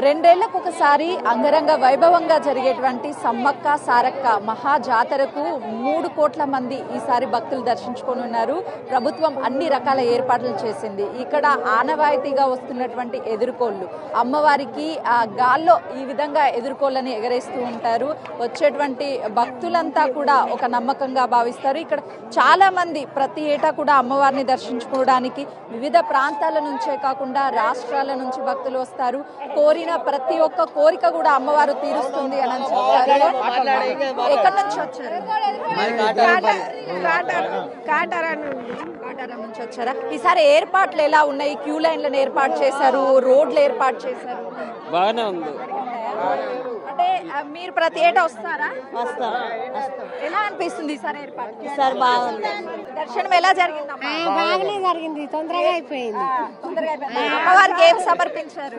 రెండేళ్లకు ఒకసారి అంగరంగ వైభవంగా జరిగేటువంటి సమ్మక్క సారక్క మహా జాతరకు 3 కోట్ల మంది ఈసారి భక్తులు దర్శించుకొని ఉన్నారు. ప్రభుత్వం అన్ని రకాల ఏర్పాట్లు చేసింది. ఇక్కడ ఆనవాయితీగా వస్తున్నటువంటి ఎదుర్కోళ్ళు అమ్మవారికి గాల్లో ఈ విధంగా ఎదుర్కోళ్ళని ఎగరేస్తూ ఉంటారు. వచ్చేటువంటి భక్తులంతా కూడా ఒక నమ్మకంగా భావిస్తారు. ఇక్కడ చాలా మంది ప్రతి ఏటా కూడా అమ్మవారిని దర్శించుకోవడానికి వివిధ ప్రాంతాల నుంచే కాకుండా రాష్ట్రాల నుంచి భక్తులు వస్తారు. కోరిన ప్రతి ఒక్క కోరిక కూడా అమ్మవారు తీరుస్తుంది అని చెప్తారు. ఎక్కడి నుంచి వచ్చారు? కాటారం నుంచి వచ్చారా? ఈసారి ఏర్పాట్లు ఎలా ఉన్నాయి? క్యూ లైన్లను ఏర్పాటు చేశారు, రోడ్లు ఏర్పాటు చేశారు. బాగానే ఉంది. అంటే మీరు ప్రతి ఏటా వస్తారా? వస్తాం. ఎలా అనిపిస్తుంది ఈసారి ఏర్పాటు? ఈసారి బాగుంది. దర్శనం ఎలా జరిగింది? బాగానే జరిగింది, తొందరగా అయిపోయింది. అమ్మవారికి ఏం సమర్పించారు?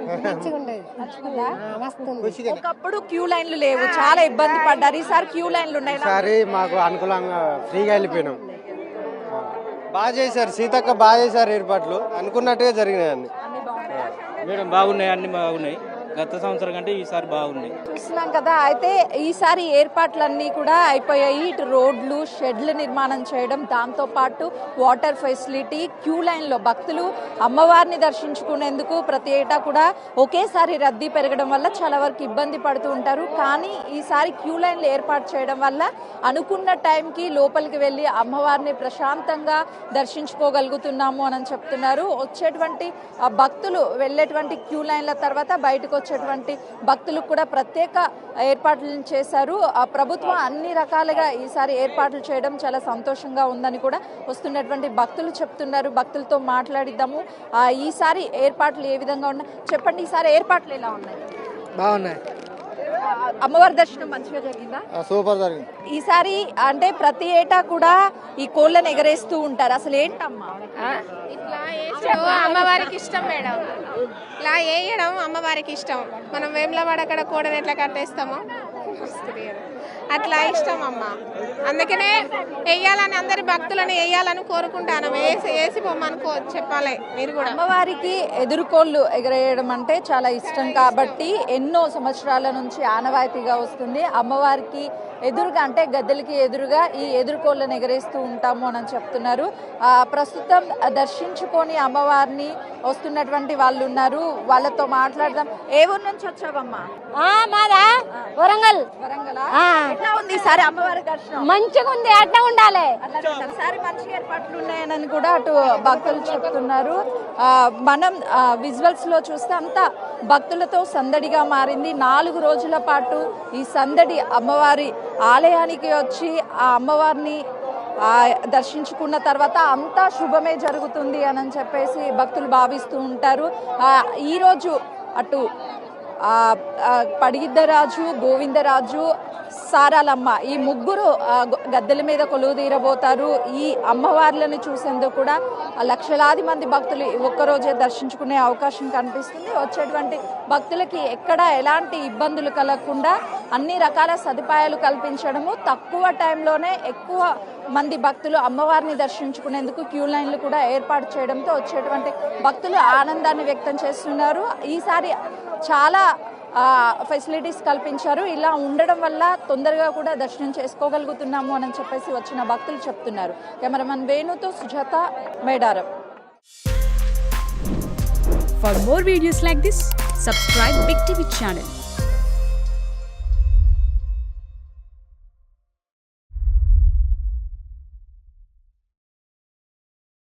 వస్తుంది. ఒకప్పుడు క్యూ లైన్లు లేవు, చాలా ఇబ్బంది పడ్డారు. ఈసారి క్యూ లైన్లు ఉన్నాయి. ఈసారి మాకు అనుకూలంగా ఫ్రీగా వెళ్ళిపోయినాం. బాగా చేశారు, సీతక్క బాగా చేశారు ఏర్పాట్లు, అనుకున్నట్టుగా జరిగినాయి. మేడం బాగున్నాయి, అన్ని బాగున్నాయి. గత సంవత్సరం కంటే ఈసారి బాగున్నాయి. చూస్తున్నాం కదా. అయితే ఈసారి ఏర్పాట్లన్నీ కూడా అయిపోయాయి. ఇటు రోడ్లు, షెడ్లు నిర్మాణం చేయడం, దాంతో పాటు వాటర్ ఫెసిలిటీ, క్యూ లైన్లో భక్తులు అమ్మవారిని దర్శించుకునేందుకు ప్రతి ఏటా కూడా ఒకేసారి రద్దీ పెరగడం వల్ల చాలా వరకు ఇబ్బంది పడుతూ ఉంటారు. కానీ ఈసారి క్యూ లైన్లు ఏర్పాటు చేయడం వల్ల అనుకున్న టైంకి లోపలికి వెళ్ళి అమ్మవారిని ప్రశాంతంగా దర్శించుకోగలుగుతున్నాము అని చెప్తున్నారు. వచ్చేటువంటి భక్తులు వెళ్ళేటువంటి క్యూ లైన్ల తర్వాత బయటకు వచ్చేటువంటి భక్తులకు కూడా ప్రత్యేక ఏర్పాట్లు చేశారు. ప్రభుత్వం అన్ని రకాలుగా ఈసారి ఏర్పాట్లు చేయడం చాలా సంతోషంగా ఉందని కూడా వస్తున్నటువంటి భక్తులు చెప్తున్నారు. భక్తులతో మాట్లాడిద్దాము. ఈసారి ఏర్పాట్లు ఏ విధంగా ఉన్నాయి చెప్పండి. ఈసారి ఏర్పాట్లు ఎలా ఉన్నాయి? బాగున్నాయి. అమ్మవారి దర్శనం మంచిగా జరిగిందా? సూపర్ జరిగింది. ఈసారి అంటే ప్రతి ఏటా కూడా ఈ కోళ్ళని ఎగరేస్తూ ఉంటారు. అసలు ఏంటమ్మా? అమ్మవారికి ఇష్టం మేడం, ఇలా వేయడం అమ్మవారికి ఇష్టం. మనం వేములవాడ అక్కడ కోడని ఎట్లా కట్టేస్తామో అట్లా ఇష్టం అమ్మ. అందుకనే వేయాలని, అందరి భక్తులను వేయాలని కోరుకుంటాను. వేసి పొమ్మని చెప్పాలి మీరు కూడా. అమ్మవారికి ఎదుర్కోళ్ళు ఎగరేయడం అంటే చాలా ఇష్టం కాబట్టి ఎన్నో సంవత్సరాల నుంచి ఆనవాయితీగా వస్తుంది. అమ్మవారికి ఎదురుగా అంటే గద్దెలకి ఎదురుగా ఈ ఎదుర్కోళ్ళను ఎగరేస్తూ ఉంటాము అని చెప్తున్నారు. ప్రస్తుతం దర్శించుకొని అమ్మవారిని వస్తున్నటువంటి వాళ్ళు ఉన్నారు. వాళ్ళతో మాట్లాడదాం. ఏ ఊరు నుంచి వచ్చావమ్మా? మాదా వరంగల్. వరంగలా? ఎట్లా ఉంది ఈసారి అమ్మవారి దర్శనం? మంచిగా ఉంది, అట్లా ఉండాలి. ఈసారి మంచి ఏర్పాట్లు ఉన్నాయని కూడా అటు భక్తులు చెప్తున్నారు. మనం విజువల్స్ లో చూస్తే అంతా భక్తులతో సందడిగా మారింది. 4 రోజుల పాటు ఈ సందడి అమ్మవారి ఆలయానికి వచ్చి ఆ అమ్మవారిని దర్శించుకున్న తర్వాత అంతా శుభమే జరుగుతుంది అని చెప్పేసి భక్తులు భావిస్తూ ఉంటారు. ఈరోజు అటు పడిగిద్దరాజు, గోవిందరాజు, సారాలమ్మ ఈ ముగ్గురు గద్దెల మీద కొలువు తీరబోతారు. ఈ అమ్మవార్లను చూసేందుకు కూడా లక్షలాది మంది భక్తులు ఒక్కరోజే దర్శించుకునే అవకాశం కనిపిస్తుంది. వచ్చేటువంటి భక్తులకి ఎక్కడ ఎలాంటి ఇబ్బందులు కలగకుండా అన్ని రకాల సదుపాయాలు కల్పించడము, తక్కువ టైంలోనే ఎక్కువ మంది భక్తులు అమ్మవారిని దర్శించుకునేందుకు క్యూ లైన్లు కూడా ఏర్పాటు చేయడంతో వచ్చేటువంటి భక్తులు ఆనందాన్ని వ్యక్తం చేస్తున్నారు. ఈసారి చాలా ఫెసిలిటీస్ కల్పించారు. ఇలా ఉండడం వల్ల తొందరగా కూడా దర్శనం చేసుకోగలుగుతున్నాము అని చెప్పేసి వచ్చిన భక్తులు చెప్తున్నారు. కెమెరామన్ వేణుతో Sujatha, Medaram. For more videos like this, subscribe Big TV channel.